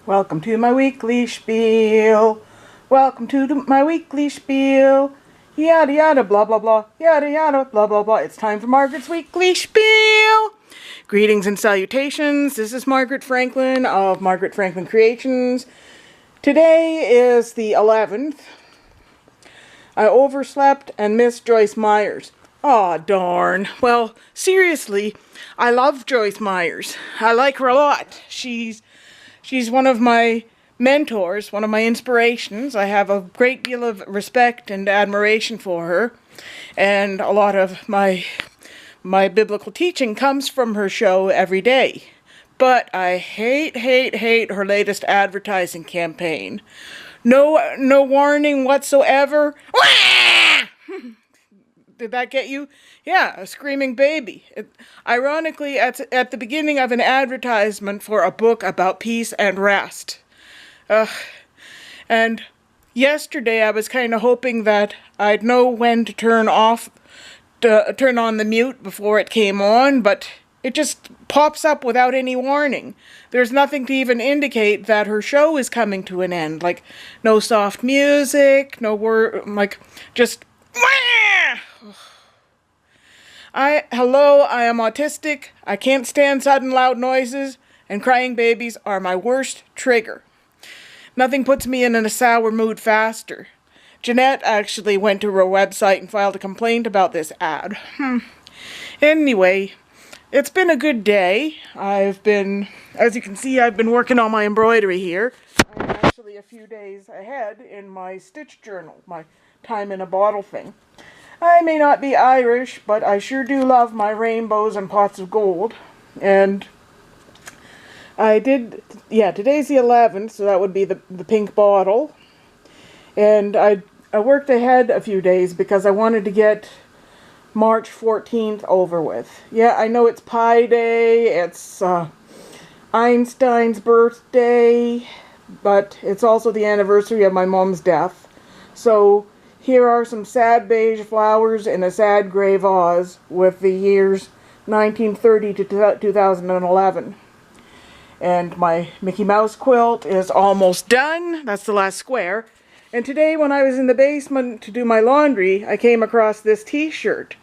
Welcome to my weekly spiel. Welcome to my weekly spiel. Yada yada blah blah blah. Yada yada blah blah blah. It's time for Margaret's weekly spiel. Greetings and salutations. This is Margaret Franklin of Margaret Franklin Creations. Today is the 11th. I overslept and missed Joyce Myers. Aw, darn. Well, seriously, I love Joyce Myers. I like her a lot. She's one of my mentors, one of my inspirations. I have a great deal of respect and admiration for her. And a lot of my biblical teaching comes from her show every day. But I hate her latest advertising campaign. No warning whatsoever. Did that get you? Yeah, a screaming baby. Ironically, at the beginning of an advertisement for a book about peace and rest. And yesterday I was kind of hoping that I'd know when to turn on the mute before it came on, but it just pops up without any warning. There's nothing to even indicate that her show is coming to an end. Like, no soft music, no word, like, just... I am autistic. I can't stand sudden loud noises, and crying babies are my worst trigger. Nothing puts me in a sour mood faster. Jeanette actually went to her website and filed a complaint about this ad. Anyway, it's been a good day. As you can see, I've been working on my embroidery here. I'm actually a few days ahead in my stitch journal, my time in a bottle thing. I may not be Irish, but I sure do love my rainbows and pots of gold. And today's the 11th, so that would be the pink bottle. And I worked ahead a few days because I wanted to get March 14th over with. Yeah, I know it's Pi Day, it's Einstein's birthday, but it's also the anniversary of my mom's death. So here are some sad beige flowers in a sad gray vase with the years 1930 to 2011. And my Mickey Mouse quilt is almost done. That's the last square. And today when I was in the basement to do my laundry, I came across this t-shirt.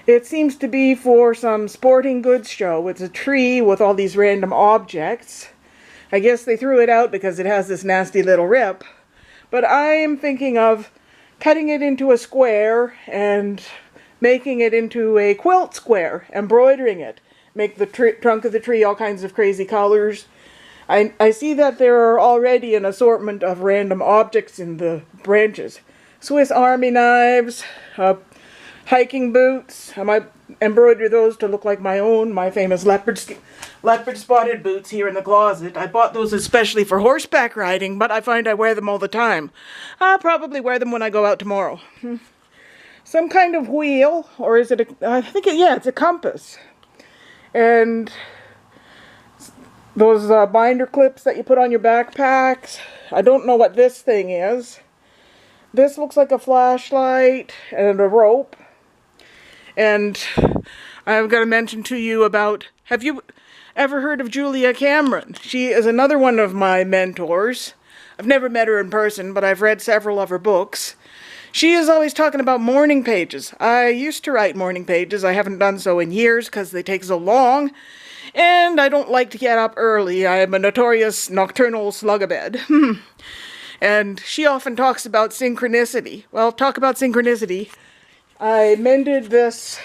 It seems to be for some sporting goods show. It's a tree with all these random objects. I guess they threw it out because it has this nasty little rip. But I am thinking of cutting it into a square and making it into a quilt square, embroidering it. Make the trunk of the tree all kinds of crazy colors. I see that there are already an assortment of random objects in the branches. Swiss Army knives, hiking boots. I might embroider those to look like my famous leopard spotted boots here in the closet. I bought those especially for horseback riding, but I find I wear them all the time. I'll probably wear them when I go out tomorrow. Some kind of wheel, or is it it's a compass. And those binder clips that you put on your backpacks. I don't know what this thing is. This looks like a flashlight and a rope. And I've got to mention to you about, have you ever heard of Julia Cameron? She is another one of my mentors. I've never met her in person, but I've read several of her books. She is always talking about morning pages. I used to write morning pages. I haven't done so in years because they take so long. And I don't like to get up early. I am a notorious nocturnal slug-a-bed. And she often talks about synchronicity. Well, talk about synchronicity. I mended this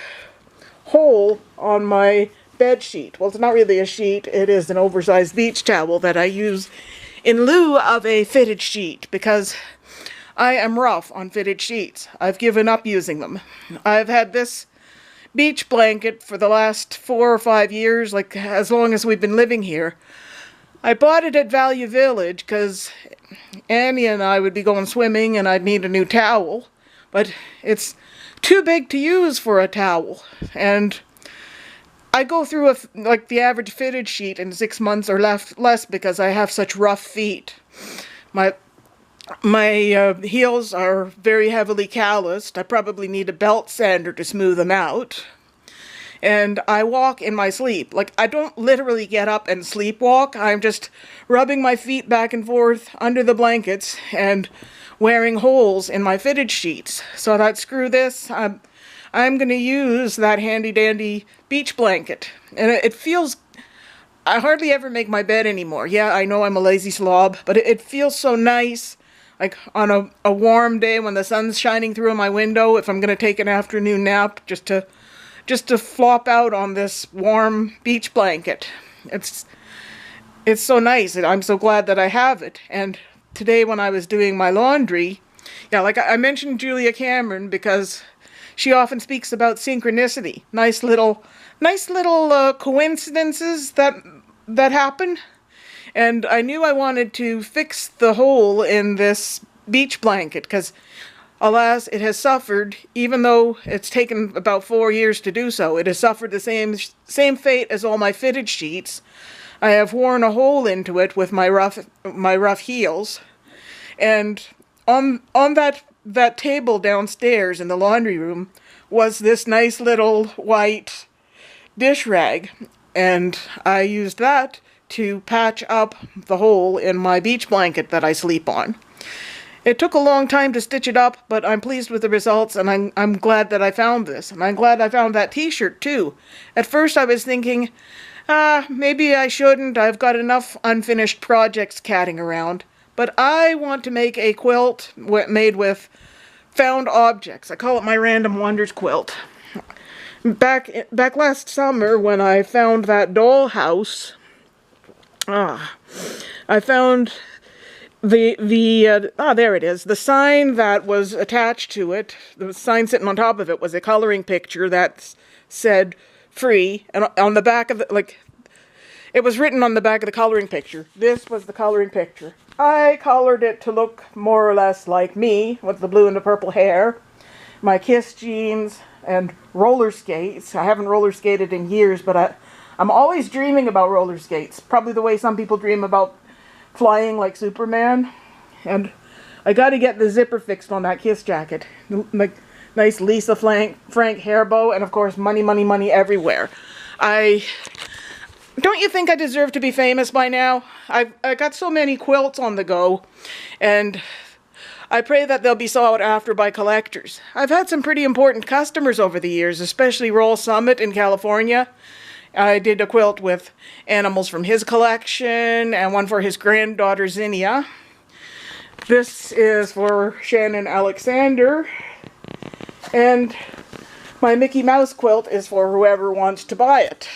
hole on my bed sheet. Well, it's not really a sheet. It is an oversized beach towel that I use in lieu of a fitted sheet because I am rough on fitted sheets. I've given up using them. I've had this beach blanket for the last 4 or 5 years, like as long as we've been living here. I bought it at Value Village because Annie and I would be going swimming and I'd need a new towel, but it's too big to use for a towel. And I go through the average fitted sheet in 6 months or less because I have such rough feet. My heels are very heavily calloused. I probably need a belt sander to smooth them out. and I walk in my sleep. Like, I don't literally get up and sleepwalk. I'm just rubbing my feet back and forth under the blankets and wearing holes in my fitted sheets. So I thought, screw this, I'm going to use that handy-dandy beach blanket. And it feels... I hardly ever make my bed anymore. Yeah, I know I'm a lazy slob, but it feels so nice. Like on a warm day when the sun's shining through my window, if I'm going to take an afternoon nap, just to flop out on this warm beach blanket. It's so nice, and I'm so glad that I have it. And today when I was doing my laundry, yeah, like I mentioned Julia Cameron because she often speaks about synchronicity. Nice little coincidences that happen. And I knew I wanted to fix the hole in this beach blanket because, alas, it has suffered, even though it's taken about 4 years to do so, it has suffered the same fate as all my fitted sheets. I have worn a hole into it with my rough heels. And on that table downstairs in the laundry room was this nice little white dish rag. And I used that to patch up the hole in my beach blanket that I sleep on. It took a long time to stitch it up, but I'm pleased with the results, and I'm glad that I found this. And I'm glad I found that t-shirt too. At first I was thinking, maybe I shouldn't. I've got enough unfinished projects catting around. But I want to make a quilt made with found objects. I call it my Random Wonders quilt. Back last summer when I found that dollhouse, I found there it is. The sign that was attached to it, the sign sitting on top of it was a coloring picture that said free, and on the back of the, it was written on the back of the coloring picture. This was the coloring picture. I colored it to look more or less like me, with the blue and the purple hair, my Kiss jeans, and roller skates. I haven't roller skated in years, but I'm always dreaming about roller skates. Probably the way some people dream about flying like Superman. And I got to get the zipper fixed on that Kiss jacket. Like nice Lisa Frank hair bow, and of course money, money, money everywhere. Don't you think I deserve to be famous by now? I got so many quilts on the go, and I pray that they'll be sought after by collectors. I've had some pretty important customers over the years, especially Roll Summit in California. I did a quilt with animals from his collection and one for his granddaughter Zinnia. This is for Shannon Alexander. And my Mickey Mouse quilt is for whoever wants to buy it.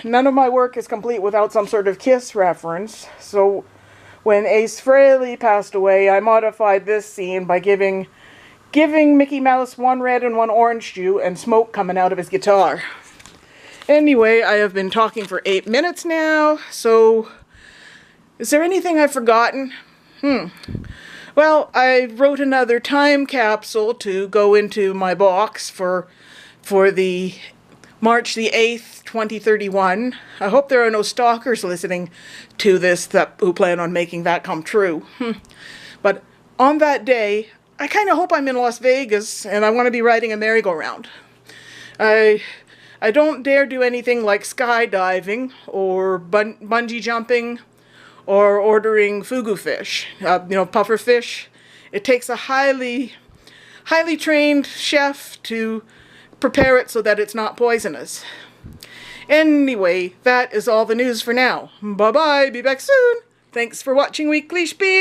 None of my work is complete without some sort of Kiss reference, so when Ace Frehley passed away, I modified this scene by giving Mickey Mouse one red and one orange jus and smoke coming out of his guitar. Anyway, I have been talking for 8 minutes now, so is there anything I've forgotten? Well, I wrote another time capsule to go into my box for the March the 8th, 2031. I hope there are no stalkers listening to this who plan on making that come true. But on that day, I kind of hope I'm in Las Vegas and I want to be riding a merry-go-round. I don't dare do anything like skydiving or bungee jumping or ordering fugu fish, puffer fish. It takes a highly trained chef to prepare it so that it's not poisonous. Anyway, that is all the news for now. Bye-bye, be back soon. Thanks for watching Weekly Schpiel.